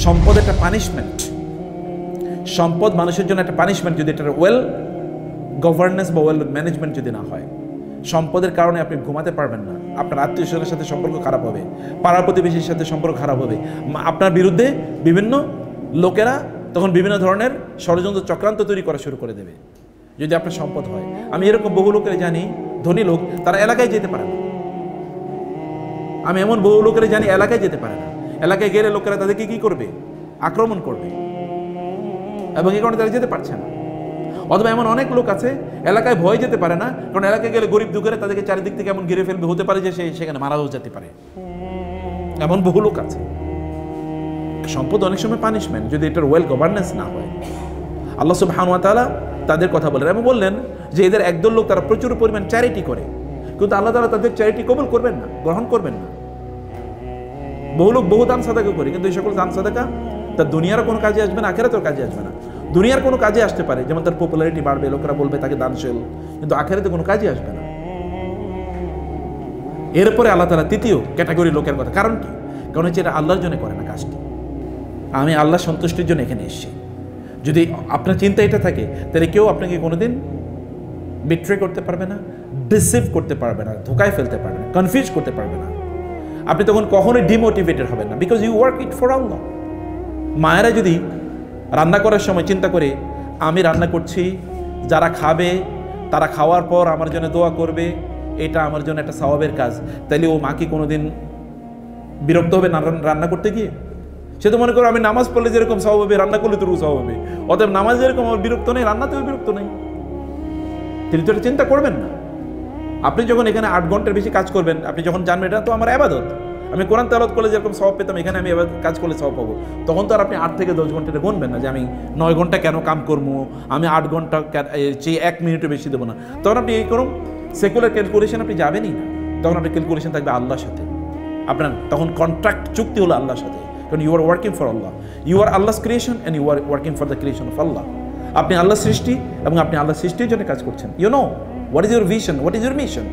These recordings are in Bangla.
সম্পদ একটা পানিশমেন্ট, সম্পদ মানুষের জন্য একটা পানিশমেন্ট যদি এটা ওয়েল গভর্নেন্স বা ওয়েল ম্যানেজমেন্ট যদি না হয়। সম্পদের কারণে আপনি ঘুমাতে পারবেন না, আপনার আত্মীয় স্বজনের সাথে সম্পর্ক খারাপ হবে, পাড়া প্রতিবেশীর সাথে সম্পর্ক খারাপ হবে, আপনার বিরুদ্ধে বিভিন্ন লোকেরা তখন বিভিন্ন ধরনের ষড়যন্ত্র চক্রান্ত তৈরি করা শুরু করে দেবে যদি আপনার সম্পদ হয়। আমি এরকম বহু লোকের জানি, ধনী লোক, তারা এলাকায় যেতে পারে না। আমি এমন বহু লোকের জানি এলাকায় যেতে পারে না, এলাকায় গেলে লোকেরা তাদেরকে কি করবে, আক্রমণ করবে, এবং এই কারণে তারা যেতে পারছে না। অথবা এমন অনেক লোক আছে এলাকায় ভয় যেতে পারে না, কারণ এলাকায় গেলে গরিব দুঃখের তাদেরকে চারিদিক থেকে এমন ঘিরে ফেলবে, হতে পারে যে সে সেখানে মারাও যেতে পারে। এমন বহু লোক আছে। সম্পদ অনেক সময় পানিশমেন্ট যদি এটার ওয়েল গভর্নেন্স না হয়। আল্লাহ সুবহানাহু ওয়া তাআলা তাদের কথা বলেন এবং বললেন যে এদের একদল লোক তারা প্রচুর পরিমাণ চ্যারিটি করে, কিন্তু আল্লাহ তাআলা তাদের চ্যারিটি কবুল করবেন না, গ্রহণ করবেন না। বহু লোক বহু দান সাদাকা করে, কিন্তু এই সকল দান সাদাকা তার দুনিয়ারও কোনো কাজে আসবে না, আখিরাতেও কাজে আসবে না। দুনিয়ার কোনো কাজে আসতে পারে, যেমন তার পপুলারিটি বাড়বে, লোকেরা বলবে তাকে দানশীল, কিন্তু আখিরাতে কোনো কাজে আসবে না। এরপরে আল্লাহ তাআলা তৃতীয় ক্যাটাগরি লোকের কথা, কারণ কি? কারণ হচ্ছে এটা আল্লাহর জন্য করে না কাজটি। আমি আল্লাহ সন্তুষ্টির জন্য এখানে এসেছি। যদি আপনার চিন্তা এটা থাকে, তাহলে কেউ আপনাকে কোনোদিন বিট্রে করতে পারবে না, ডিসিভ করতে পারবে না, ধোকায় ফেলতে পারবে না, কনফিউজ করতে পারবে না। আপনি তখন কখনোই ডিমোটিভেটেড হবেন না, because you work it for Allah. মায়েরা যদি রান্না করার সময় চিন্তা করে আমি রান্না করছি, যারা খাবে তারা খাওয়ার পর আমার জন্য দোয়া করবে, এটা আমার জন্য একটা সওয়াবের কাজ, তাইলে ও মা কি কোনোদিন বিরক্ত হবে না রান্না করতে গিয়ে? সে তো মনে করো আমি নামাজ পড়লে যেরকম সওয়াব হবে, রান্না করলে তো সওয়াব হবে, অতএব নামাজ যেরকম আমার বিরক্ত নেই, রান্নাতেও বিরক্ত নেই। তিনি তো এটা চিন্তা করবেন না। আপনি যখন এখানে 8 ঘন্টার বেশি কাজ করবেন, আপনি যখন জানবেন এটা তো আমার ইবাদত, আমি কোরআন তেলাওয়াত করলে যেরকম সওয়াব পেতাম, এখানে আমি এবার কাজ করলে সওয়াব পাবো, তখন তো আর আপনি 8 থেকে 10 ঘন্টাটা গুনবেন না যে আমি 9 ঘন্টা কেন কাম করবো, আমি 8 ঘন্টা চেয়ে 1 মিনিটও বেশি দেবো না। তখন আপনি এই করুন সেকুলার ক্যালকুলেশন আপনি যাবেনই না, তখন আপনার ক্যালকুলেশন থাকবে আল্লাহর সাথে। আপনার তখন কন্ট্রাক্ট চুক্তি হলো আল্লাহর সাথে, কারণ you are working for Allah, you are Allah's creation and you are working for the creation of Allah. আপনি আল্লাহর সৃষ্টি এবং আপনি আল্লাহর সৃষ্টির জন্য কাজ করছেন। You know what is your vision, what is your mission,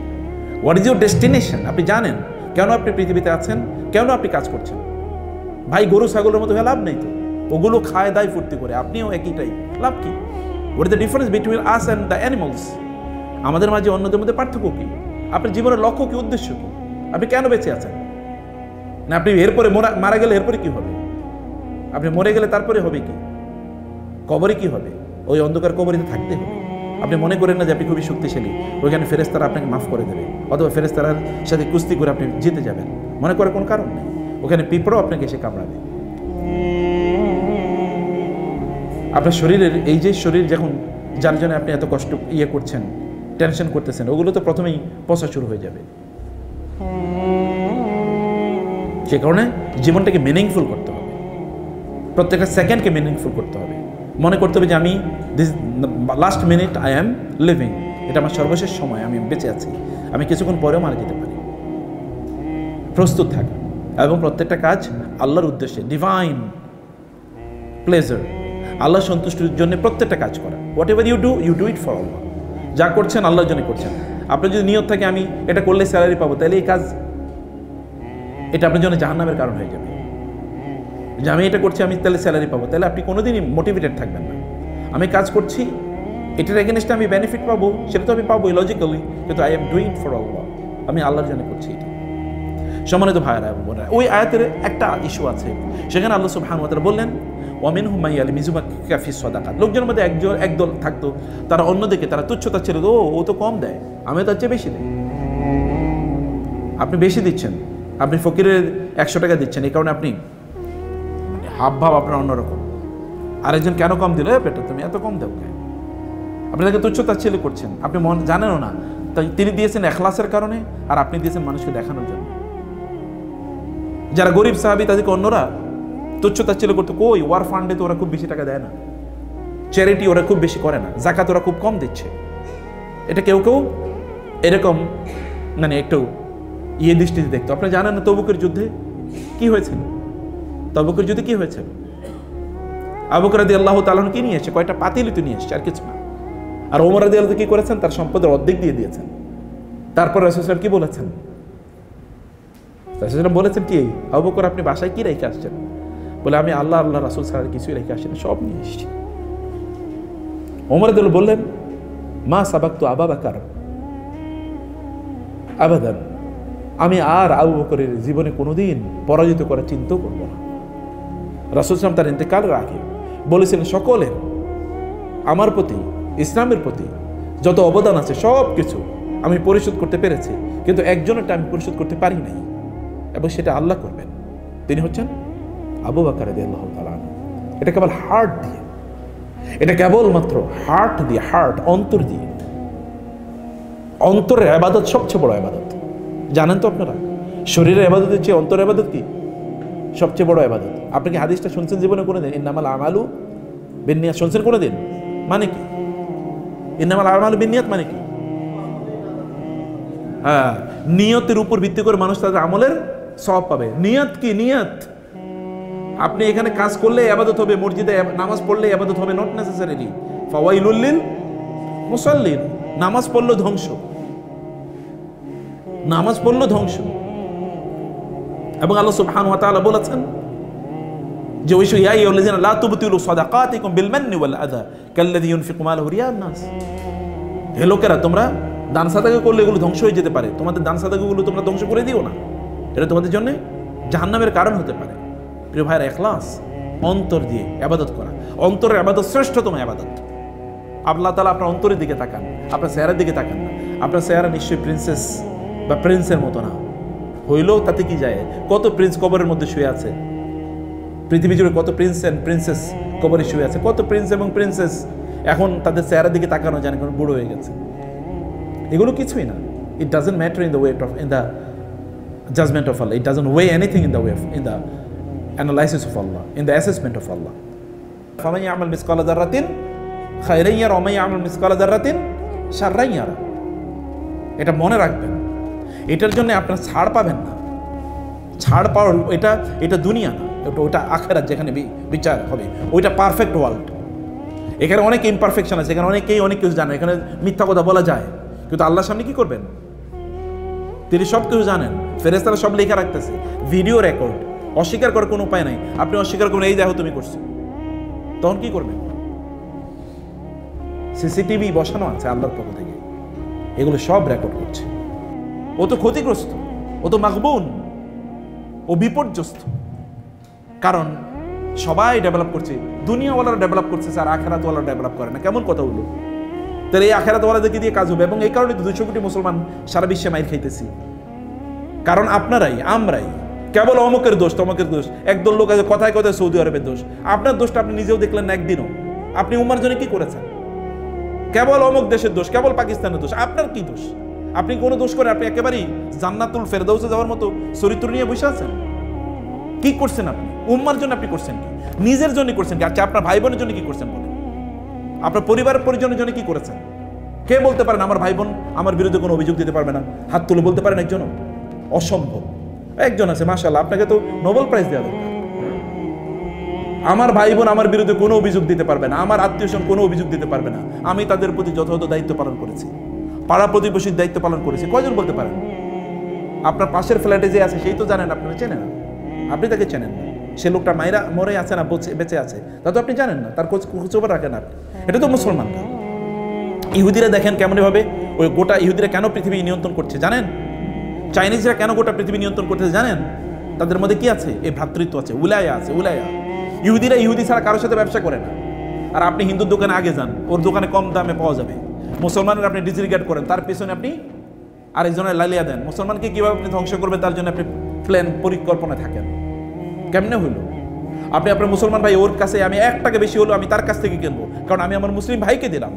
what is your destination. আপনি জানেন কেন আপনি পৃথিবীতে আছেন, কেন আপনি কাজ করছেন। ভাই গরু ছাগলের মতো হয়ে লাভ নেই তো, ওগুলো খায় দায় ফুর্তি করে, আপনিও একইটাই, লাভ কি? What is the difference between us and the animals? আমাদের মাঝে অন্যদের মধ্যে পার্থক্য কি? আপনার জীবনের লক্ষ্য কি, উদ্দেশ্য কি? আপনি কেন বেঁচে আছেন? না আপনি এরপরে মারা গেলে এরপরে কি হবে? আপনি মরে গেলে তারপরে হবে কি? কবরে কি হবে? ওই অন্ধকার কবরিতে থাকতে হবে। আপনি মনে করেন না যে আপনি খুবই শক্তিশালী, ওইখানে ফেরেশতারা আপনাকে মাফ করে দেবে, অথবা ফেরেশতারার সাথে কুস্তি করে আপনি জিতে যাবেন, মনে করার কোনো কারণ নেই। ওখানে পিঁপড়াও আপনাকে এসে কামড়াবে। আপনার শরীরের এই যে শরীর যখন, যার জন্য আপনি এত কষ্ট করছেন, টেনশন করতেছেন, ওগুলো তো প্রথমেই পচা শুরু হয়ে যাবে। সে কারণে জীবনটাকে মিনিংফুল করতে হবে, প্রত্যেকটা সেকেন্ডকে মিনিংফুল করতে হবে। মনে করতে হবে যে আমি this last minute I am living, এটা আমার সর্বশেষ সময়, আমি বেঁচে আছি, আমি কিছুক্ষণ পরেও মারা যেতে পারি। প্রস্তুত থাকা এবং প্রত্যেকটা কাজ আল্লাহর উদ্দেশ্যে, ডিভাইন প্লেজার, আল্লাহ সন্তুষ্টির জন্য প্রত্যেকটা কাজ করা। Whatever you do it for Allah. যা করছেন আল্লাহর জন্য করছেন। আপনার যদি নিয়ত থাকে আমি এটা করলে স্যালারি পাবো, তাহলে এই কাজ এটা আপনার জন্য জাহান্নামের কারণ হয়ে যাবে। যে আমি এটা করছি আমি তাহলে স্যালারি পাবো, তাহলে আপনি কোনোদিনই মোটিভেটেড থাকবেন না। আমি কাজ করছি, এটার এগেনস্টে আমি বেনিফিট পাবো, সেটা তো আমি পাবোই লজিক্যালি, কিন্তু আই এম ডুইং ফর আল্লাহ, আমি আল্লাহর জন্য করছি এটা। সম্মানিত ভাইয়েরা এবং বোনেরা, ওই আয়াতের একটা ইস্যু আছে, সেখানে আল্লাহ সুবহানাহু ওয়া তাআলা বললেন ওয়ামিনহুম মান ইয়ালমিজুকা ফিস সাদাকাত। লোকজনের মধ্যে একদল থাকতো, তারা অন্যদিকে তারা তুচ্ছতা ছিল, ও তো কম দেয়, আমি তার চেয়ে বেশি দেয়। আপনি বেশি দিচ্ছেন, আপনি ফকিরের 100 টাকা দিচ্ছেন, এই কারণে আপনি হাবভাব আপনার অন্যরকম। আরেকজন কেন কম দিল, বেটা তুমি এত কম দাও কেন? আপনি তাকে তুচ্ছতাচ্ছিল্য করছেন, আপনি জানেনও না। তাই তিনি দিয়েছেন ইখলাসের কারণে, আর আপনি দিয়েছেন মানুষকে দেখানোর জন্য। যারা গরিব সাহাবী তাদেরকে অন্যরা তুচ্ছতাচ্ছিল্য করতো, কই ওয়ার ফান্ডে তো ওরা খুব বেশি টাকা দেয় না, চ্যারিটি ওরা খুব বেশি করে না, যাকাত ওরা খুব কম দিচ্ছে। এটা কেউ কেউ এরকম মানে একটু দৃষ্টিতে দেখতো। আপনি জানেন না তবুকের যুদ্ধে কি হয়েছিল? তবুকের যুদ্ধে কি হয়েছিল? আবু বকর রাদিয়াল্লাহু তাআলা কি নিয়ে এসেছে? কয়টা পাতিলই তো নিয়ে এসেছে, আর কিছু না। আর ওমর রাদিয়াল্লাহু কি করেছেন? তার সম্পদের অর্ধেক দিয়ে দিয়েছেন। তারপর রাসূল সাল্লাল্লাহু আলাইহি ওয়াসাল্লাম কি বলেছেন? রাসূল সাল্লাল্লাহু আলাইহি ওয়াসাল্লাম বলেছেন কি, আবু বকর আপনি বাসায় কি রেখে আসছেন? বলে আমি আল্লাহ আল্লাহ রাসূল ছাড়া কিছুই রেখে আসি না, সব নিয়ে এসেছি। ওমর রাদিয়াল্লাহু বললেন, মা সাবাকতু আবু বকর আবাদান, আমি আর আবু বকরের জীবনে কোনোদিন পরাজিত করার চিন্তা করব না। রাসূল সাল্লাল্লাহু আলাইহি ওয়াসাল্লাম তার ইন্তেকালের আগে বলেছিলেন, সকলের আমার প্রতি, ইসলামের প্রতি যত অবদান আছে সব কিছু আমি পরিশোধ করতে পেরেছি, কিন্তু একজনেরটা আমি পরিশোধ করতে পারি নাই, এবং সেটা আল্লাহ করবেন। তিনি হচ্ছেন আবু বকর রাদিয়াল্লাহু তাআলা। এটা কেবল হার্ট দিয়ে, এটা কেবলমাত্র হার্ট দিয়ে, হার্ট অন্তর দিয়ে। অন্তরের ইবাদত সবচেয়ে বড় ইবাদত, জানেন তো আপনারা? শরীরের ইবাদতের চেয়ে অন্তরের ইবাদত কি সবচেয়ে বড় ইবাদত? আপনি কি হাদিসটা শুনছেন জীবনে কোনোদিন? ইন্নামাল আমালু বিন্নিয়াত শুনছেন কোনোদিন? মানে কি ইন্নামাল আমালু বিন্নিয়াত মানে কি? হ্যাঁ, নিয়তের উপর ভিত্তি করে মানুষ তাদের আমলের সওয়াব পাবে। নিয়ত কি? নিয়ত আপনি এখানে কাজ করলে ইবাদত হবে, মসজিদে নামাজ পড়লে ইবাদত হবে, নট নেসেসারিলি। ফাওয়াইলুল লিল মুসাল্লিন, নামাজ পড়লো ধ্বংস, নামাজ পড়লো ধ্বংস। এবং আল্লাহ সুবহানাহু ওয়া তাআলা বলেছেন যে ওই ইয়া আইয়ুহাল্লাযিনা লা তুবতিলু সাদাকাতিকুম বিল মান্নি ওয়াল আযা কাল্লাযী ইউনফিকু মালাহু রিয়াআন নাস। হে লোকেরা, তোমরা দান সাদাকা করলে এগুলো ধ্বংস হয়ে যেতে পারে, তোমাদের দান সাদাকাগুলো তোমরা ধ্বংস করে দিও না, এটা তোমাদের জন্য জাহান্নামের কারণ হতে পারে। প্রিয় ভাইরা, ইখলাস, অন্তর দিয়ে ইবাদত করা, অন্তরের ইবাদত শ্রেষ্ঠতম ইবাদত। আল্লাহ তাআলা আপনার অন্তরের দিকে তাকান, আপনার চেহারার দিকে তাকান না। আপনার চেহারা নিশ্চয়ই প্রিন্সেস বা প্রিন্সের মতো না, হইলেও তাতে কি যায়? কত প্রিন্স কবরের মধ্যে শুয়ে আছে, পৃথিবী জুড়ে কত প্রিন্স এন্ড প্রিন্সেস কবরে শুয়ে আছে, কত প্রিন্স এবং প্রিন্সেস এখন তাদের চেহারার দিকে তাকানো যায় না, কারণ বুড়ো হয়ে গেছে। এগুলো কিছুই না। It doesn't matter in the way of, in the judgement of Allah. It doesn't weigh anything in the way of, in the analysis of Allah, in the assessment of Allah. ফামান ইয়ামাল মিসকালা যাররাতিন খায়রান ইয়ারা ওয়া মান ইয়ামাল মিসকালা যাররাতিন শাররান ইয়ারা। এটা মনে রাখবেন, এটার জন্য আপনার ছাড় পাবেন না। ছাড় পাওয়ার এটা দুনিয়া না, ওটা আখিরাত, যেখানে বিচার হবে। ওইটা পারফেক্ট ওয়ার্ল্ড। এখানে অনেক ইমপারফেকশন আছে, এখানে অনেকেই অনেক কিছু জানে, এখানে মিথ্যা কথা বলা যায়, কিন্তু আল্লাহর সামনে কি করবেন? তিনি সব কিছু জানেন, ফেরেশতারা সব লেখা রাখতেছে, ভিডিও রেকর্ড। অস্বীকার করার কোনো উপায় নাই। আপনি অস্বীকার করবেন, এই দেখো তুমি করছো, তখন কি করবেন? সিসিটিভি বসানো আছে আল্লাহর পক্ষ থেকে, এগুলো সব রেকর্ড করছে। ও তো ক্ষতিগ্রস্ত, ও তো মাগবুন, ও বিপর্যস্ত। কারণ সবাই ডেভেলপ করছে, দুনিয়াওয়ালারা ডেভেলপ করছে, আর আখিরাতওয়ালারা ডেভেলপ করে না। কেমন কথা হলো? তাহলে এই আখিরাতওয়ালাদেরকে দিয়ে কাজ হবে। এবং এই কারণে 200 কোটি মুসলমান সারা বিশ্বে মাইর খাইতেছি, কারণ আপনারাই, আমরাই। কেবল অমুকের দোষ, তমুকের দোষ, একদল লোক আছে কথায় কথায় সৌদি আরবের দোষ। আপনার দোষটা আপনি নিজেও দেখলেন না একদিনও। আপনি উম্মার জন্য কি করেছেন? কেবল অমুক দেশের দোষ, কেবল পাকিস্তানের দোষ। আপনার কি দোষ? আপনি কোনো দোষ করে আপনি একেবারেই জান্নাতুল ফেরদাউসে যাওয়ার মতো চরিত্র নিয়ে বসে আছেন? কি করছেন আপনি? উম্মার জন্য আপনি করছেন কি? নিজের জন্য করছেন কি? আচ্ছা, আপনার ভাই বোনের জন্য কি করছেন বলেন? আপনার পরিবারের পরিজনের জন্য কি করেছেন? কে বলতে পারেন আমার ভাই বোন আমার বিরুদ্ধে কোনো অভিযোগ দিতে পারবে না? হাত তুলে বলতে পারেন একজনও? অসম্ভব। একজন আছে, মাশাআল্লাহ, আপনাকে তো নোবেল প্রাইজ দেওয়া দরকার। আমার ভাই বোন আমার বিরুদ্ধে কোনো অভিযোগ দিতে পারবে না, আমার আত্মীয়স্বজন কোনো অভিযোগ দিতে পারবে না। আমি তাদের প্রতি যথাযথ দায়িত্ব পালন করেছি, পাড়া প্রতিবেশীর দায়িত্ব পালন করেছি। কয়জন বলতে পারেন? আপনার পাশের ফ্ল্যাটে যে আছে সেই তো জানেন, আপনারা চেনেন না, আপনি তাকে চেনেন না। সে লোকটা মায়েরা মরে আছে না বেঁচে আছে, তা তো আপনি জানেন না, তার খোঁজখবর রাখেন আপনি। এটা তো মুসলমানরা। ইহুদিরা দেখেন কেমনভাবে ওই গোটা ইহুদিরা কেন পৃথিবী নিয়ন্ত্রণ করছে জানেন? চাইনিজরা কেন গোটা পৃথিবী নিয়ন্ত্রণ করতেছে জানেন? তাদের মধ্যে কি আছে? এই ভ্রাতৃত্ব আছে, উলায়া আছে, উলায়া। ইহুদিরা ইহুদি ছাড়া কারোর সাথে ব্যবসা করে না। আর আপনি হিন্দুর দোকানে আগে যান, ওর দোকানে কম দামে পাওয়া যাবে। মুসলমানের আপনি ডিসরিগার্ড করেন, তার পেছনে আপনি আরেকজনের লালিয়া দেন। মুসলমানকে কিভাবে আপনি ধ্বংস করবেন তার জন্য আপনি প্ল্যান পরিকল্পনা থাকেন। কেমনে হইল? আপনি আপনার মুসলমান ভাই, ওর কাছে আমি 1 টাকা বেশি হলো আমি তার কাছ থেকে কিনবো, কারণ আমি আমার মুসলিম ভাইকে দিলাম।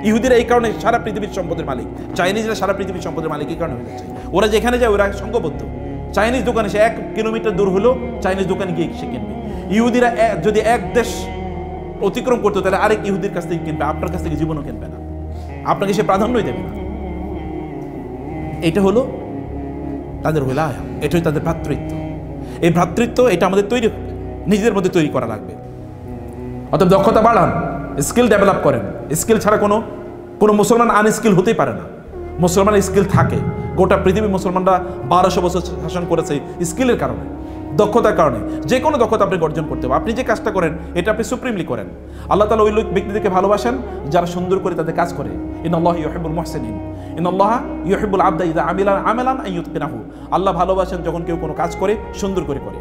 ইহুদিরা এই কারণে সারা পৃথিবীর সম্পদের মালিক, চাইনিজরা সারা পৃথিবীর সম্পদের মালিক এই কারণে হয়ে যাচ্ছে। ওরা যেখানে যায় ওরা সংঘবদ্ধ। চাইনিজ দোকানে সে 1 কিলোমিটার দূর হলো চাইনিজ দোকানে গিয়ে সে কিনবে। ইহুদিরা যদি এক দেশ অতিক্রম করতো তাহলে আরেক ইহুদির কাছ থেকে কিনবে, আপনার কাছ থেকে জীবনও কিনবে না, আপনাকে সে প্রাধান্যই দেবে না। এটা হলো তাদের ওলায়া, এটাই তাদের ভ্রাতৃত্ব। এই ভ্রাতৃত্ব এটা আমাদের নিজেদের মধ্যে তৈরি করা লাগবে। অতএব দক্ষতা বাড়ান, স্কিল ডেভেলপ করেন। স্কিল ছাড়া কোনো মুসলমান আনস্কিল হতেই পারে না। মুসলমান স্কিল থাকে। গোটা পৃথিবী মুসলমানরা 1200 বছর শাসন করেছে স্কিলের কারণে। দক্ষতার কারণে যে কোনো দক্ষতা আপনি অর্জন করতে হবে। আপনি যে কাজটা করেন এটা আপনি সুপ্রিমলি করেন। আল্লাহ তাআলা ওই ব্যক্তিদেরকে ভালোবাসেন যারা সুন্দর করে তাদের কাজ করে। ইন্নাল্লাহা ইউহিব্বুল মুহসিনিন, ইন্নাল্লাহা ইউহিব্বুল আবদা ইযা আমিলা আমালান আন ইউতকিনাহু। আল্লাহ ভালোবাসেন যখন কেউ কোনো কাজ করে সুন্দর করে করে।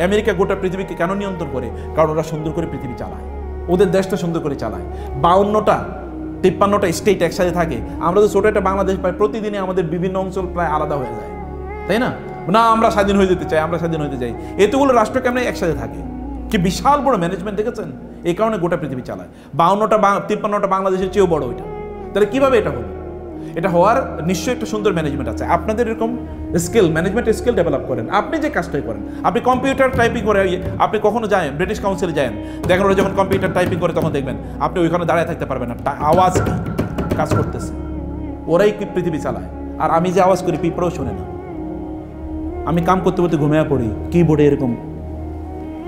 আমেরিকা গোটা পৃথিবীকে কেন নিয়ন্ত্রণ করে? কারণ ওরা সুন্দর করে পৃথিবী চালায়, ওদের দেশটা সুন্দর করে চালায়। 52টা স্টেট একসাথে থাকে। আমরা তো ছোট একটা বাংলাদেশ পাই, প্রতিদিনে আমাদের বিভিন্ন অঞ্চল প্রায় আলাদা হয়ে যায়, তাই না? না আমরা স্বাধীন হয়ে যেতে চাই, আমরা স্বাধীন হতে চাই। এতগুলো রাষ্ট্র কেমন একসাথে থাকে? কি বিশাল বড় ম্যানেজমেন্ট দেখেছেন? এই কারণে গোটা পৃথিবী চালায়। 53টা বাংলাদেশের চেয়েও বড় এটা। তাহলে কিভাবে এটা হলো? এটা হওয়ার নিশ্চয়ই একটা সুন্দর ম্যানেজমেন্ট আছে। আপনাদের এরকম স্কিল, ম্যানেজমেন্ট স্কিল ডেভেলপ করেন। আপনি যে কাজটাই করেন, আপনি কম্পিউটার টাইপিং করে আপনি কখনো যান ব্রিটিশ কাউন্সিলে যান, দেখেন ওরা যখন কম্পিউটার টাইপিং করে তখন দেখবেন আপনি ওইখানে দাঁড়িয়ে থাকতে পারবেন না, আওয়াজ কি কাজ করতেছে, ওরাই কি পৃথিবী চালায়। আর আমি যে আওয়াজ করি পিঁপড়াও শোনে না। আমি কাম করতে করতে ঘুমিয়ে পড়ি, কিবোর্ডে এরকম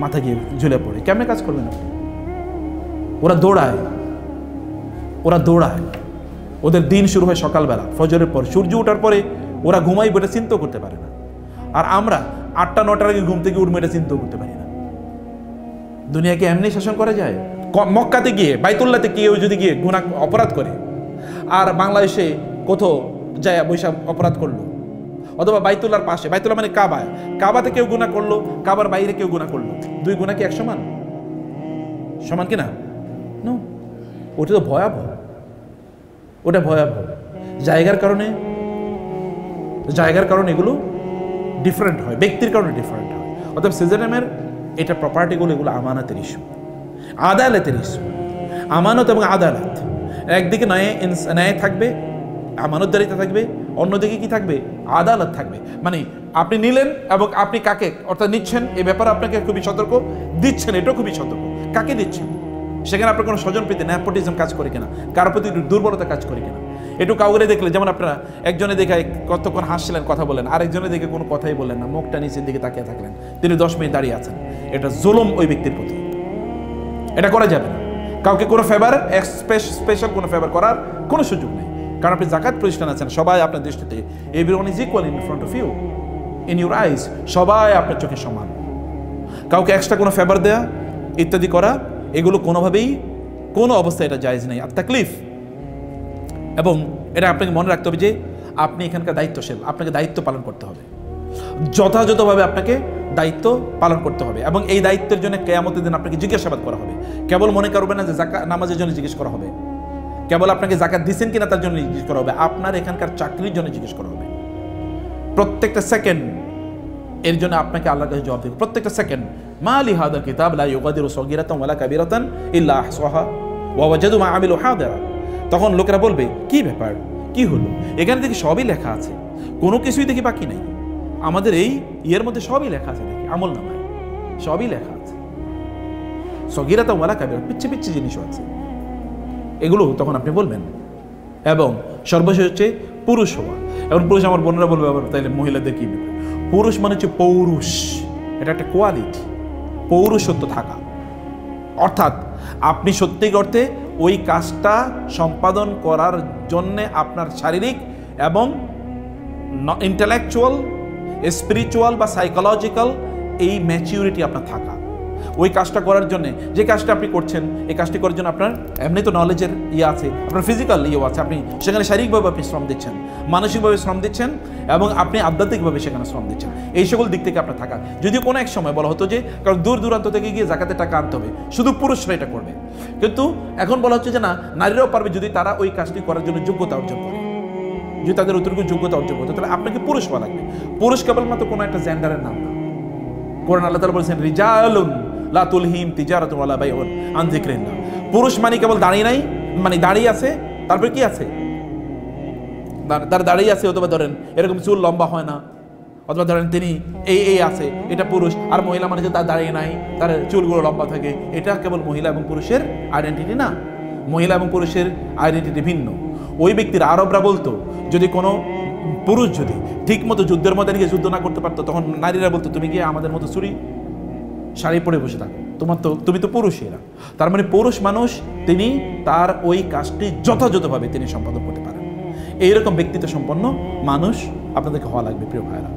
মাথা গিয়ে ঝুলে পড়ে, কেমনে কাজ করবেন আপনি? ওরা দৌড়ায়, ওদের দিন শুরু হয় সকালবেলা ফজরের পর, সূর্য ওঠার পরে ওরা ঘুমাই বলে চিন্তাও করতে পারে না। আর আমরা 8টা-9টার আগে ঘুম থেকে উঠবো এটা চিন্তাও করতে পারি না। দুনিয়াকে এমনি শাসন করা যায়? মক্কাতে গিয়ে, বাইতুল্লাহতে কেউ যদি গিয়ে গুনাহ অপরাধ করে, আর বাংলাদেশে কোথাও যায় বৈশাখ অপরাধ করলো, অথবা বাইতুল্লাহর পাশে, বাইতুল্লাহ মানে কাবাতে কেউ গুনাহ করলো, কাবার বাইরে কেউ গুনাহ করলো, দুই গুনাহ কি এক সমান? সমান কিনা? নো, ওটা তো ভয়াবহ, ওটা ভয়াবহ। জায়গার কারণে এগুলো ডিফারেন্ট হয়, ব্যক্তির কারণে ডিফারেন্ট হয়। অর্থাৎ সিজনেমের এটা প্রপার্টিগুলো, এগুলো আমানতের ইস্যু, আদালতের ইস্যু। আমানত এবং আদালত, একদিকে ন্যায় থাকবে, আমানতদারিতা থাকবে, অন্যদিকে কি থাকবে? আদালত থাকবে। মানে আপনি নিলেন এবং আপনি কাকে অর্থাৎ নিচ্ছেন এই ব্যাপারে আপনাকে খুবই সতর্ক, দিচ্ছেন এটাও খুবই সতর্ক, কাকে দিচ্ছেন সেখানে আপনার কোনো স্বজনপ্রীতি, নেপোটিজম কাজ করে কিনা, কারোর প্রতি দুর্বলতা কাজ করে কিনা। একটু কাউরে দেখলে, যেমন আপনারা একজনে দেখে কতক্ষণ হাসছিলেন, কথা বলেন, আরেকজনে দেখে কোনো কথাই বললেন না, মুখটা নিচের দিকে তাকিয়ে থাকলেন, তিনি 10 মিনিট দাঁড়িয়ে আছেন, এটা জুলুম ওই ব্যক্তির প্রতি। এটা করা যাবে না। কাউকে কোনো ফেভার, স্পেশাল কোনো ফেভার করার কোনো সুযোগ নেই। কারণ আপনি জাকাত প্রতিষ্ঠান আছেন, সবাই আপনার দৃষ্টিতে, everyone is equal in front of you, in your eyes, সবাই আপনার চোখে সমান। কাউকে এক্সট্রা কোনো ফেভার দেয়া ইত্যাদি করা, এগুলো কোনোভাবেই কোনো অবস্থায় এটা জায়েজ নেই, আর তাকলিফ। এবং এটা আপনাকে মনে রাখতে হবে যে আপনি এখানকার দায়িত্বশীল, আপনাকে দায়িত্ব পালন করতে হবে, যথাযথভাবে আপনাকে দায়িত্ব পালন করতে হবে। এবং এই দায়িত্বের জন্য কিয়ামতের দিন আপনাকে জিজ্ঞাসাবাদ করা হবে। কেবল মনে করবেন না যে নামাজের জন্য জিজ্ঞেস করা হবে, কেবল আপনাকে জাকাত দিচ্ছেন কিনা তার জন্য জিজ্ঞেস করা হবে, আপনার এখানকার চাকরির জন্য জিজ্ঞেস করা হবে। প্রত্যেকটা সেকেন্ড এর জন্য আপনাকে আল্লাহর কাছে জবাব দেবে, প্রত্যেকটা সেকেন্ড। মা লি হাদাল কিতাব লা ইউগাদিরু সগীরাতান ওয়ালা কাবীরাতান ইল্লা আহসাহা ওয়া ওয়াজাদু মা আমিলু হাদিরা। তখন লোকেরা বলবে কি ব্যাপার, কি হলো? এখানে দেখি সবই লেখা আছে, কোনো কিছুই দেখি বাকি নেই। আমাদের এই ইয়ের মধ্যে সবই লেখা আছে, দেখি আমল নামায় সবই লেখা আছে, সগীরাতান ওয়ালা কাবীরা, পিচ্ছি পিচ্ছি জিনিসও আছে, এগুলো তখন আপনি বলবেন। এবং সর্বশেষ হচ্ছে পুরুষ হওয়া। এবং পুরুষ, আমার বোনরা বলবে আবার তাইলে মহিলাদের কি? পুরুষ মানে হচ্ছে পৌরুষ, এটা একটা কোয়ালিটি, পৌরুষত্ব থাকা। অর্থাৎ আপনি সত্যিকার অর্থে ওই কাজটা সম্পাদন করার জন্যে আপনার শারীরিক এবং ইন্টেলেকচুয়াল, স্পিরিচুয়াল বা সাইকোলজিক্যাল এই ম্যাচিউরিটি আপনার থাকা। ওই কাজটা করার জন্য, যে কাজটা আপনি করছেন, এই কাজটি করার জন্য আপনার এমনি তো নলেজের ইয়ে আছে, আপনার ফিজিক্যাল ইয়েও আছে, আপনি সেখানে শারীরিকভাবে আপনি শ্রম দিচ্ছেন, মানসিকভাবে শ্রম দিচ্ছেন এবং আপনি আধ্যাত্মিকভাবে সেখানে শ্রম দিচ্ছেন। এই সকল দিক থেকে আপনার থাকা। যদিও কোনো এক সময় বলা হতো যে কারণ দূর দূরান্ত থেকে গিয়ে জাকাতের টাকা আনতে হবে, শুধু পুরুষরা এটা করবে, কিন্তু এখন বলা হচ্ছে যে না, নারীরাও পারবে যদি তারা ওই কাজটি করার জন্য যোগ্যতা অর্জন করে, যদি তাদের অতিরিক্ত যোগ্যতা অর্জন করতে, তাহলে আপনাকে পুরুষ হওয়া লাগবে। পুরুষ কেবলমাত্র কোনো একটা জেন্ডারের নাম না। কোরআন আল্লাহ তাআলা বলেছেন রিজালুন লা তুলহিম তিজারাতুন ওয়ালা বাইউন আন যিকরিল্লাহ। পুরুষ মানে কেবল দাঁড়িয়ে নাই, মানে দাঁড়িয়ে আছে, তারপরে কি আছে? তার দাঁড়িয়ে আছে, অথবা ধরেন এরকম চুল লম্বা হয় না, অথবা ধরেন তিনি এই আছে, এটা পুরুষ। আর মহিলা মানে যে তার দাঁড়িয়ে নাই, তার চুলগুলো লম্বা থাকে, এটা কেবল মহিলা এবং পুরুষের আইডেন্টিটি না। মহিলা এবং পুরুষের আইডেন্টিটি ভিন্ন। ওই ব্যক্তির, আরবরা বলতো যদি কোনো পুরুষ যদি ঠিক মতো যুদ্ধের মধ্যে গিয়ে যুদ্ধ না করতে পারতো, তখন নারীরা বলতো তুমি গিয়ে আমাদের মতো চুরি শাড়ি পরে বসে থাকো, তুমি তো পুরুষই না। তার মানে পুরুষ মানুষ তিনি তার ওই কাজটি যথাযথভাবে তিনি সম্পাদন করতে পারেন। এইরকম ব্যক্তিত্ব সম্পন্ন মানুষ আপনাদেরকে হওয়া লাগবে প্রিয় ভাইরা।